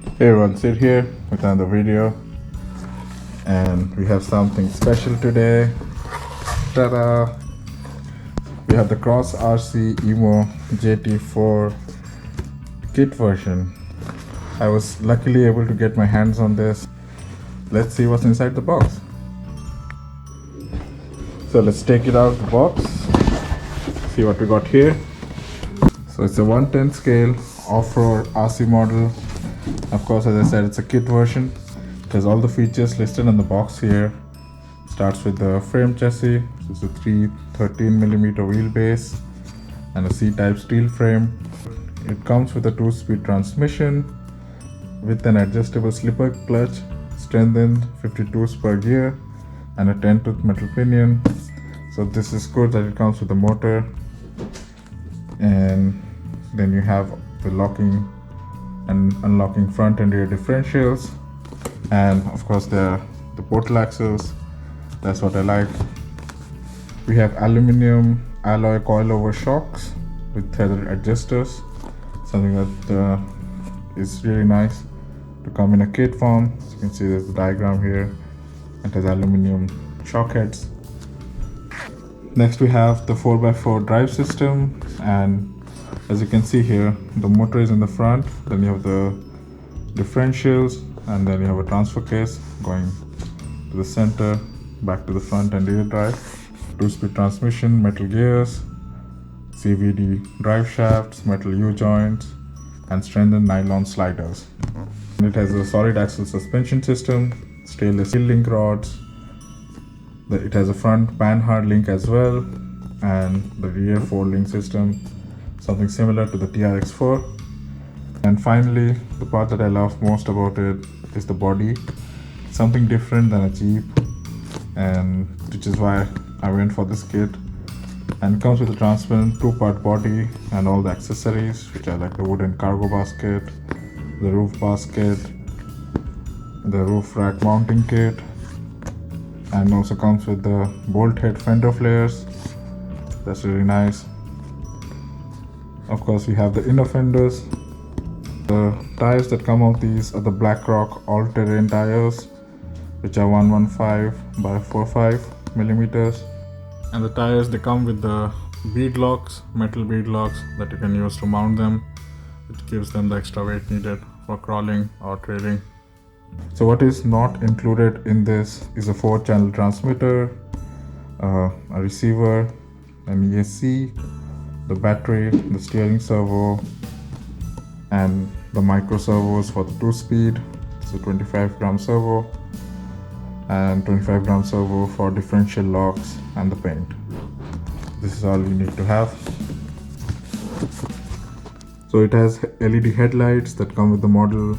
Hey everyone, Sid here with another video, and we have something special today. Ta-da! We have the CrossRC EMO JT4 Kit version. I was luckily able to get my hands on this. Let's see what's inside the box. So let's take it out of the box, see what we got here. So it's a 1/10 scale off-road RC model. Of course, as I said, it's a kit version. It has all the features listed on the box here. Starts with the frame chassis. So it's a 13mm wheelbase and a C-type steel frame. It comes with a 2-speed transmission with an adjustable slipper clutch, strengthened 52 spur gear, and a 10-tooth metal pinion. So this is good that it comes with a motor, and then you have the locking and unlocking front and rear differentials, and of course the portal axles. That's what I like. We have aluminum alloy coilover shocks with tether adjusters, something that is really nice to come in a kit form. As you can see, there's the diagram here. It has aluminum shock heads. Next we have the 4x4 drive system, and as you can see here, the motor is in the front, then you have the differentials, and then you have a transfer case going to the center, back to the front and rear drive. 2-speed transmission, metal gears, CVD drive shafts, metal U-joints, and strengthened nylon sliders. And it has a solid axle suspension system, stainless steel link rods. It has a front panhard link as well, and the rear 4-link system, something similar to the TRX4. And finally, the part that I love most about it is the body. Something different than a Jeep, and which is why I went for this kit. And it comes with a transparent 2-part body and all the accessories, which are like the wooden cargo basket, the roof basket, the roof rack mounting kit, and also comes with the bolt head fender flares. That's really nice. Of course, we have the inner fenders. The tires that come out these are the BlackRock all-terrain tires, which are 115 by 45 millimeters. And the tires, they come with the beadlocks, metal beadlocks that you can use to mount them, which gives them the extra weight needed for crawling or trailing. So what is not included in this is a 4-channel transmitter, a receiver, an ESC, the battery, the steering servo, and the micro servos for the 2-speed. It's a 25-gram servo, and 25-gram servo for differential locks and the paint. This is all you need to have. So it has LED headlights that come with the model,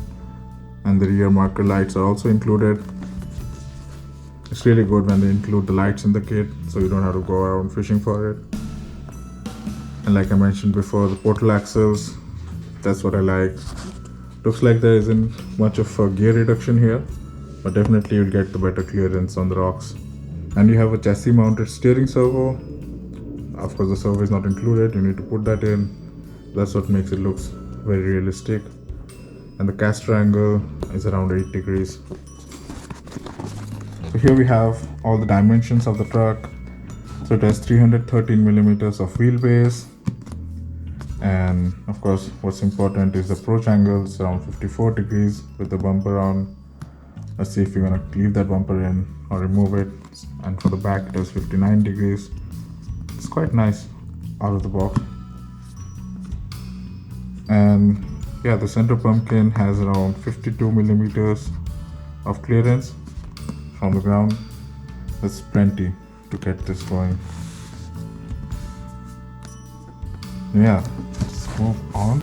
and the rear marker lights are also included. It's really good when they include the lights in the kit, so you don't have to go around fishing for it. And like I mentioned before, the portal axles, that's what I like. Looks like there isn't much of a gear reduction here, but definitely you'll get the better clearance on the rocks. And you have a chassis mounted steering servo. Of course, the servo is not included, you need to put that in. That's what makes it look very realistic. And the caster angle is around 8 degrees. So here we have all the dimensions of the truck. So it has 313 millimeters of wheelbase, and of course what's important is the approach angle is around 54 degrees with the bumper on. Let's see if you're gonna leave that bumper in or remove it. And for the back it has 59 degrees. It's quite nice out of the box. And yeah, the center pumpkin has around 52 millimeters of clearance from the ground. That's plenty to get this going. Yeah, let's move on.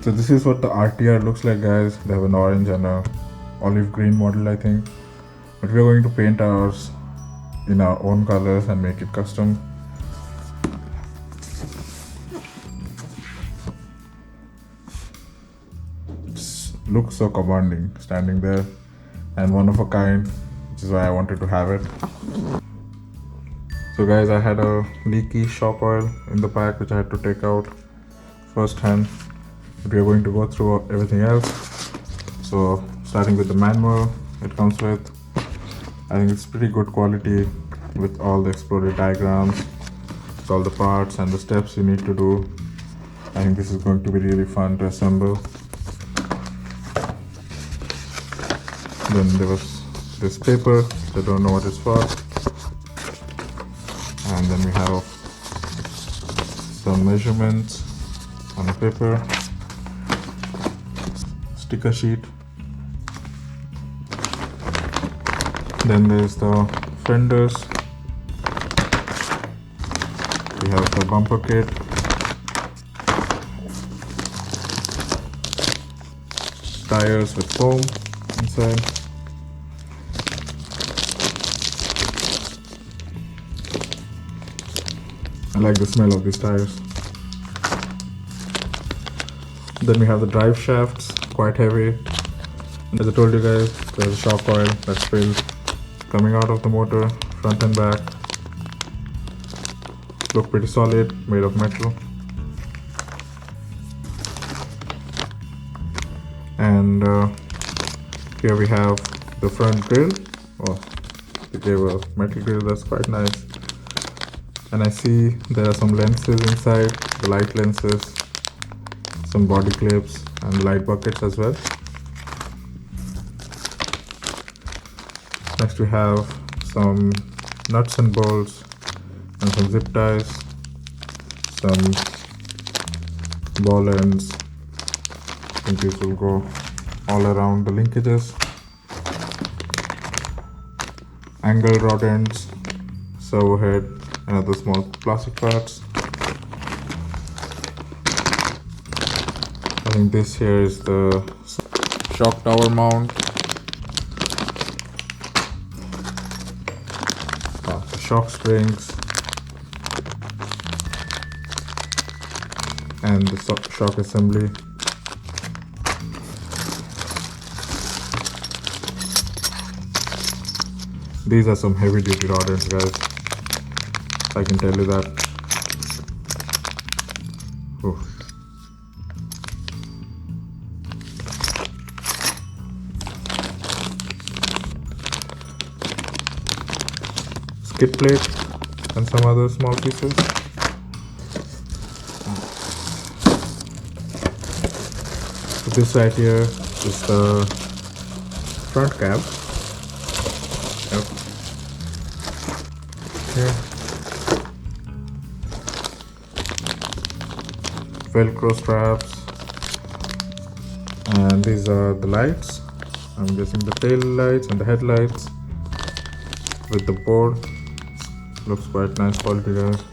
So this is what the RTR looks like, guys. They have an orange and a olive green model, I think. But we're going to paint ours in our own colors and make it custom. Looks so commanding standing there, and one of a kind, which is why I wanted to have it. So guys, I had a leaky shock oil in the pack which I had to take out first hand. We are going to go through everything else. So starting with the manual it comes with, I think it's pretty good quality with all the exploded diagrams, with all the parts and the steps you need to do. I think this is going to be really fun to assemble. Then there was this paper, I don't know what it's for. And then we have some measurements on a paper, sticker sheet. Then there's the fenders. We have the bumper kit. Tires with foam inside. I like the smell of these tires. Then we have the drive shafts, quite heavy. As I told you guys, there's a shock oil that's spilled coming out of the motor, front and back. Look pretty solid, made of metal. And here we have the front grille. Oh, they gave a metal grille, that's quite nice. And I see there are some lenses inside, the light lenses, some body clips and light buckets as well. Next we have some nuts and bolts and some zip ties, some ball ends. I think these will go all around the linkages. Angle rod ends, servo head, and other small plastic parts. I think this here is the shock tower mount. The shock springs and the shock assembly. These are some heavy duty rod ends, guys. I can tell you that. Oof. Skid plate and some other small pieces. So this right here is the front cab. Yep. Here. Velcro straps, and these are the lights. I'm guessing the tail lights and the headlights with the board. Looks quite nice quality, guys.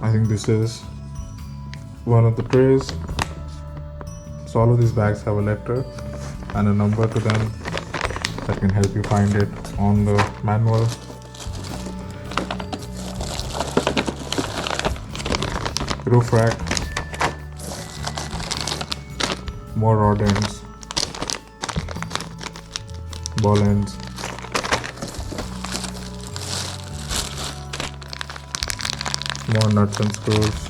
I think this is one of the trays. So all of these bags have a letter and a number to them that can help you find it on the manual. Roof rack, more rod ends, ball ends, more nuts and screws,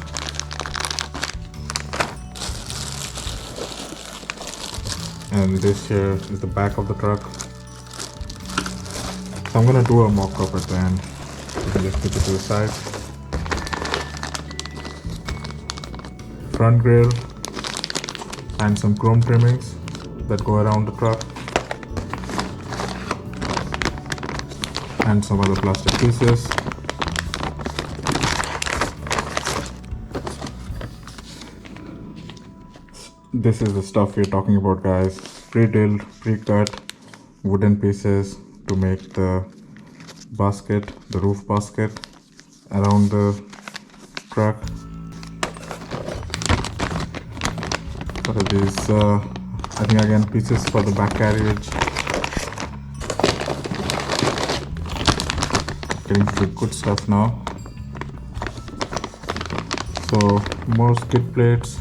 and this here is the back of the truck. So I'm gonna do a mock-up at the end. You can just keep it to the side. Front grille and some chrome trimmings that go around the truck, and some other plastic pieces. This is the stuff we're talking about, guys. Pre-drilled, pre-cut wooden pieces to make the basket, the roof basket around the truck. What are these? I think again pieces for the back carriage. Getting to the good stuff now. So more skid plates.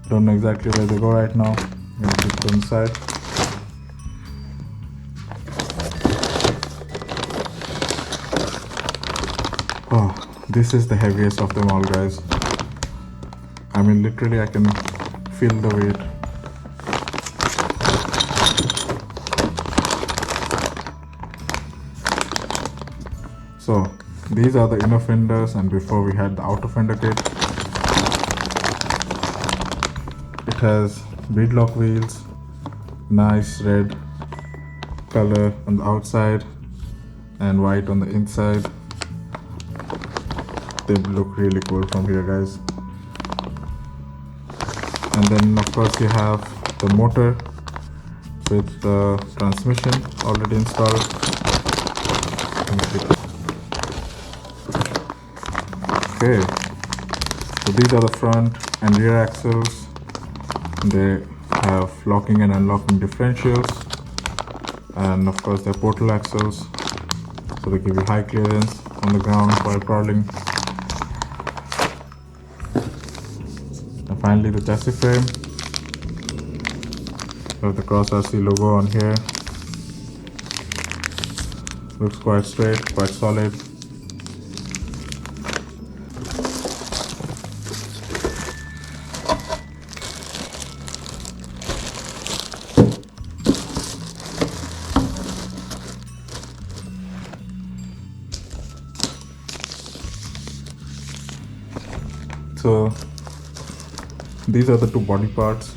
Don't know exactly where they go right now. I'm gonna keep them inside. Oh, this is the heaviest of them all, guys. I mean, literally I can feel the weight. So these are the inner fenders, and before we had the outer fender kit. It has beadlock wheels, nice red color on the outside and white on the inside. They look really cool from here, guys. And then of course you have the motor with the transmission already installed. Okay, so these are the front and rear axles. They have locking and unlocking differentials, and of course they're portal axles, so they give you high clearance on the ground while crawling. And finally the chassis frame. We have the CrossRC logo on here. Looks quite straight, quite solid. So these are the two body parts,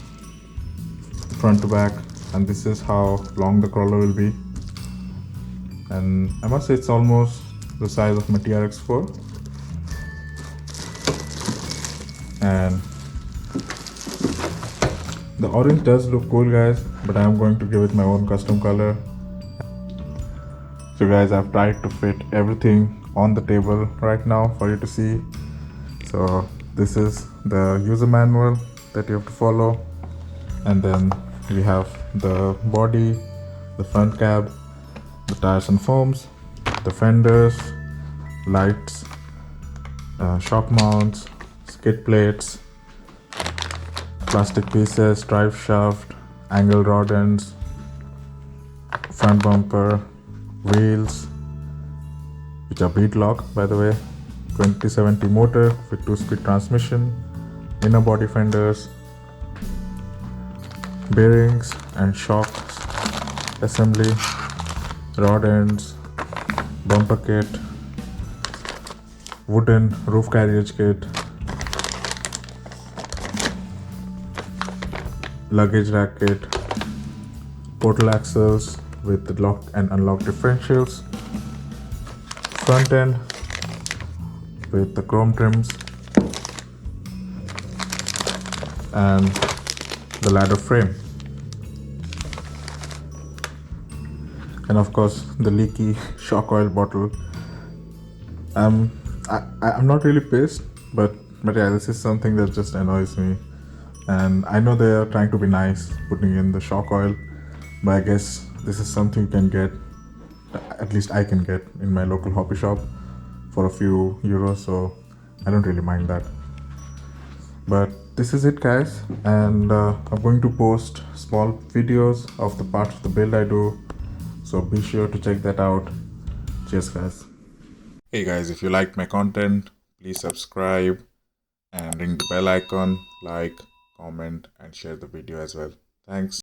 front to back, and this is how long the crawler will be. And I must say it's almost the size of my TRX4. And the orange does look cool, guys, but I am going to give it my own custom color. So guys, I've tried to fit everything on the table right now for you to see. So this is the user manual that you have to follow, and then we have the body, the front cab, the tires and foams, the fenders, lights, shock mounts, skid plates, plastic pieces, drive shaft, angle rod ends, front bumper, wheels, which are beadlock by the way, 2070 motor with 2-speed transmission, inner body fenders, bearings and shocks assembly, rod ends, bumper kit, wooden roof carriage kit, luggage rack kit, portal axles with the lock and unlock differentials, front end with the chrome trims, and the ladder frame, and of course the leaky shock oil bottle. I'm not really pissed, but yeah, this is something that just annoys me, and I know they are trying to be nice putting in the shock oil, but I guess this is something you can get, at least I can get in my local hobby shop for a few euros, so I don't really mind that. But this is it, guys, and I'm going to post small videos of the parts of the build I do, so be sure to check that out. Cheers, guys. Hey guys, if you liked my content, please subscribe and ring the bell icon, like, comment and share the video as well. Thanks.